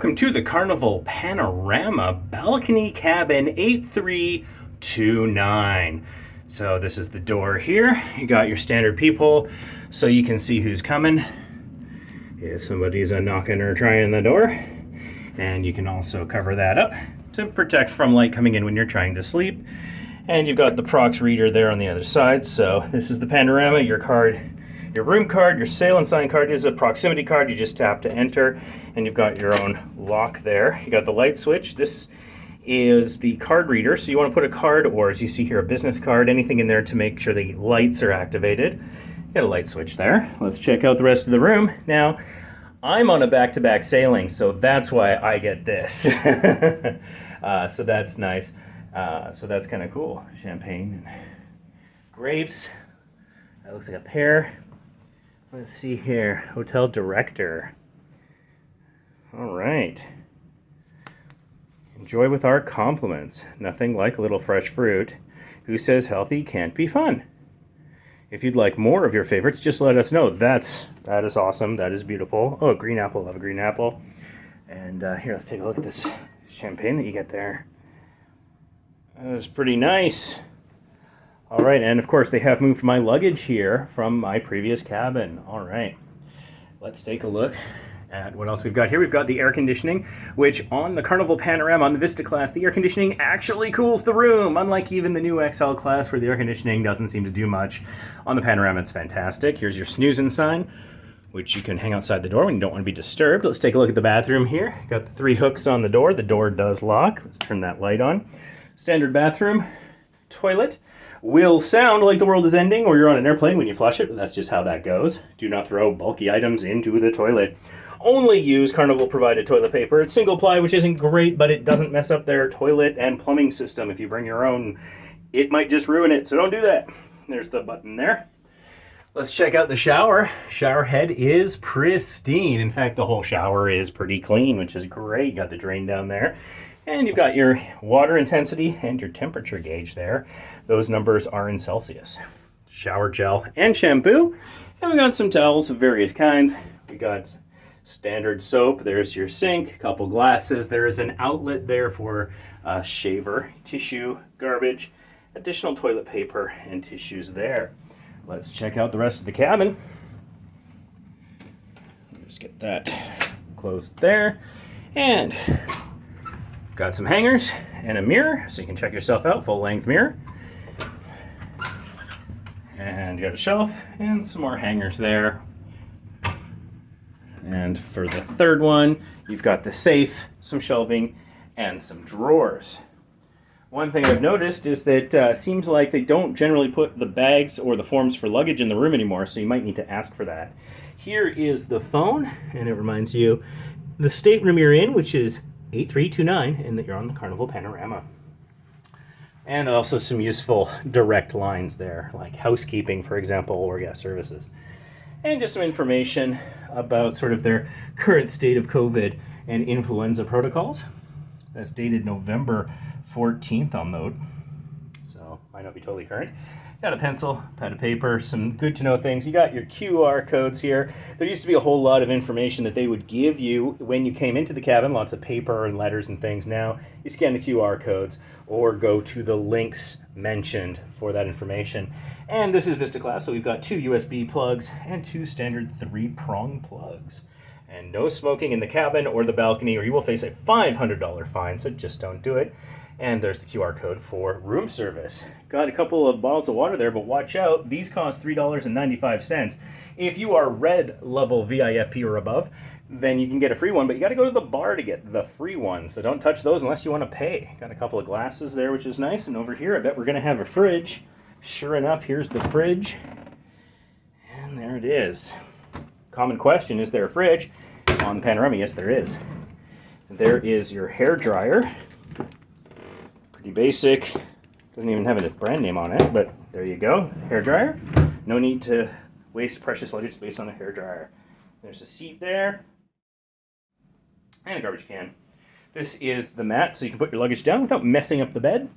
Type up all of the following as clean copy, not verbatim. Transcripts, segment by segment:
welcome to the Carnival Panorama Balcony Cabin 8329. So this is the door here. You got your standard peephole so you can see who's coming if somebody's knocking or trying the door. And you can also cover that up to protect from light coming in when you're trying to sleep. And you've got the prox reader there on the other side. So this is the panorama. Your card, your room card, your sail and sign card is a proximity card. You just tap to enter, and you've got your own lock there. You got the light switch. This is the card reader. So you want to put a card, or as you see here, a business card, anything in there to make sure the lights are activated. You got a light switch there. Let's check out the rest of the room. Now, I'm on a back-to-back sailing, so that's why I get this. So that's nice. So that's kind of cool. Champagne and grapes. That looks like a pear. Let's see here. Hotel director. All right. Enjoy with our compliments. Nothing like a little fresh fruit. Who says healthy can't be fun? If you'd like more of your favorites, just let us know. That is awesome. That is beautiful. Oh, green apple. Love a green apple. And here, let's take a look at this champagne that you get there. That is pretty nice. All right, and of course, they have moved my luggage here from my previous cabin. All right, let's take a look at what else we've got here. We've got the air conditioning, which on the Carnival Panorama, on the Vista class, the air conditioning actually cools the room, unlike even the new XL class where the air conditioning doesn't seem to do much. On the Panorama, it's fantastic. Here's your snoozing sign, which you can hang outside the door when you don't want to be disturbed. Let's take a look at the bathroom here. Got the 3 hooks on the door. The door does lock. Let's turn that light on. Standard bathroom, toilet. Will sound like the world is ending or you're on an airplane when you flush it, but that's just how that goes. Do not throw bulky items into the toilet. Only use Carnival provided toilet paper. It's single ply, which isn't great, but it doesn't mess up their toilet and plumbing system. If you bring your own, it might just ruin it, so don't do that. There's the button there. Let's check out the shower. Shower head is pristine. In fact, the whole shower is pretty clean, which is great. You got the drain down there. And you've got your water intensity and your temperature gauge there. Those numbers are in Celsius. Shower gel and shampoo. And we got some towels of various kinds. We got standard soap. There's your sink, a couple glasses. There is an outlet there for shaver, tissue, garbage, additional toilet paper, and tissues there. Let's check out the rest of the cabin. Just get that closed there. And got some hangers and a mirror, so you can check yourself out, full-length mirror. And you got a shelf and some more hangers there. And for the third one, you've got the safe, some shelving, and some drawers. One thing I've noticed is that seems like they don't generally put the bags or the forms for luggage in the room anymore, so you might need to ask for that. Here is the phone, and it reminds you the stateroom you're in, which is 8329, and that you're on the Carnival Panorama. And also some useful direct lines there, like housekeeping, for example, or guest services. And just some information about sort of their current state of COVID and influenza protocols. That's dated November 14th, I'll note. So might not be totally current. Got a pencil, pad of paper, some good to know things. You got your QR codes here. There used to be a whole lot of information that they would give you when you came into the cabin, lots of paper and letters and things. Now you scan the QR codes or go to the links mentioned for that information. And this is Vista class, so we've got 2 USB plugs and 2 standard 3-prong plugs. And no smoking in the cabin or the balcony, or you will face a $500 fine, so just don't do it. And there's the QR code for room service. Got a couple of bottles of water there, but watch out. These cost $3.95. If you are red level VIFP or above, then you can get a free one, but you got to go to the bar to get the free one. So don't touch those unless you want to pay. Got a couple of glasses there, which is nice. And over here, I bet we're going to have a fridge. Sure enough, here's the fridge. And there it is. Common question, is there a fridge? On the Panorama, yes, there is. There is your hair dryer. Pretty basic. Doesn't even have a brand name on it, but there you go. Hair dryer. No need to waste precious luggage space on a hair dryer. There's a seat there. And a garbage can. This is the mat, so you can put your luggage down without messing up the bed.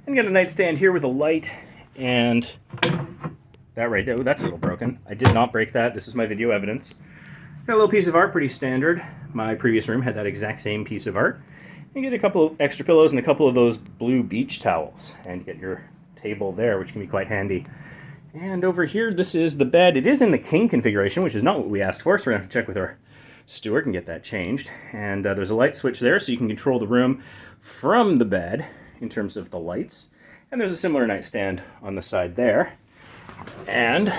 And you got a nightstand here with a light and that right there. Oh, that's a little broken. I did not break that. This is my video evidence. Got a little piece of art, pretty standard. My previous room had that exact same piece of art. You get a couple of extra pillows and a couple of those blue beach towels, and you get your table there, which can be quite handy. And over here, this is the bed. It is in the king configuration, which is not what we asked for, so we're going to have to check with our steward and get that changed. And there's a light switch there, so you can control the room from the bed in terms of the lights. And there's a similar nightstand on the side there. And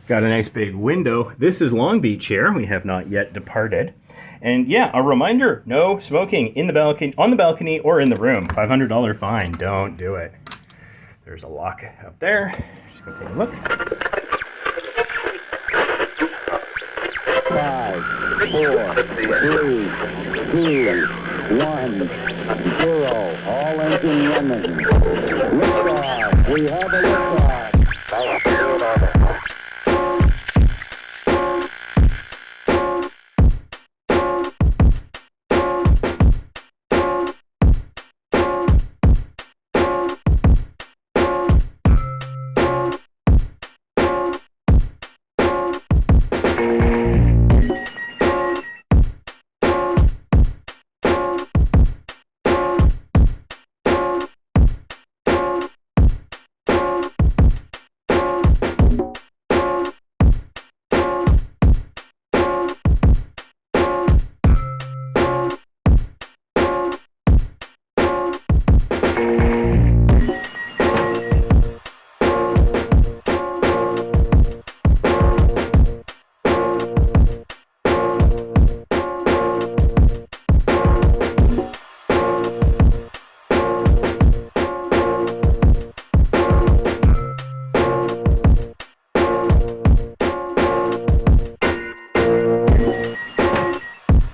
got a nice big window. This is Long Beach here. We have not yet departed. And yeah, a reminder, no smoking in the balcony, on the balcony or in the room. $500 fine, don't do it. There's a lock up there. Just gonna take a look. 5, 4, 3, 2, 1, 0. All engine running. Liftoff. We have a liftoff.